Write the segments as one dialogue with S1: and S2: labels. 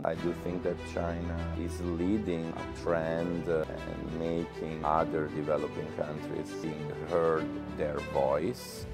S1: I do think that China is leading a trend and making other developing countries being heard their voice.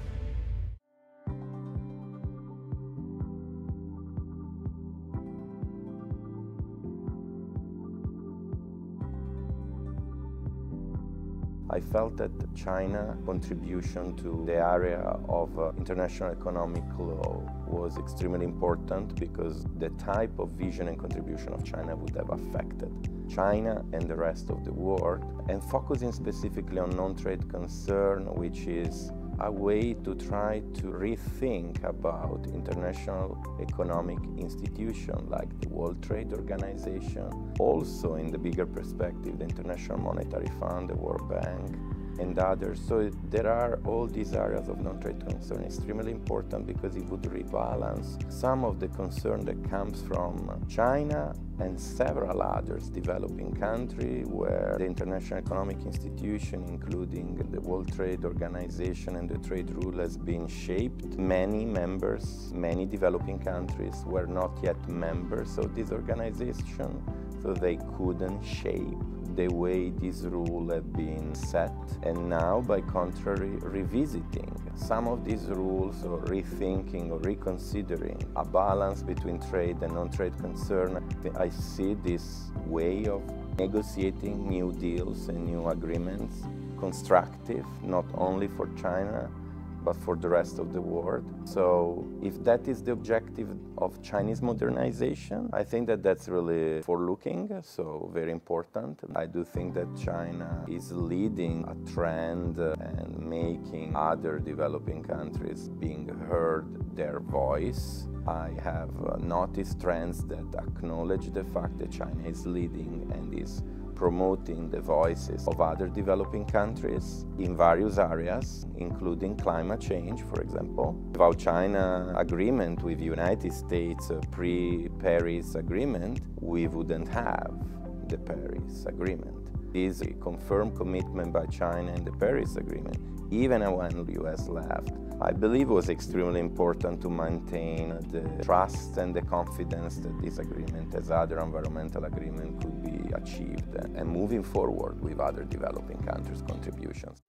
S1: I felt that China's contribution to the area of international economic law was extremely important because the type of vision and contribution of China would have affected China and the rest of the world, and focusing specifically on non-trade concern, which is a way to try to rethink about international economic institutions like the World Trade Organization, also in the bigger perspective, the International Monetary Fund, the World Bank, and others. So there are all these areas of non-trade concern extremely important because it would rebalance some of the concern that comes from China and several others developing countries where the international economic institution, including the World Trade Organization and the trade rule, has been shaped. Many members, many developing countries were not yet members of this organization, so they couldn't shape the way these rules have been set, and now, by contrary, revisiting some of these rules or rethinking or reconsidering a balance between trade and non-trade concern. I see this way of negotiating new deals and new agreements constructive, not only for China, but for the rest of the world. So if that is the objective of Chinese modernization, I think that that's really forward-looking, so very important. I do think that China is leading a trend and making other developing countries being heard their voice. I have noticed trends that acknowledge the fact that China is leading and is promoting the voices of other developing countries in various areas, including climate change, for example. Without China agreement with the United States pre-Paris agreement, we wouldn't have the Paris agreement. This is a confirmed commitment by China in the Paris agreement, even when the US left. I believe it was extremely important to maintain the trust and the confidence that this agreement, as other environmental agreements, could be achieved, and moving forward with other developing countries' contributions.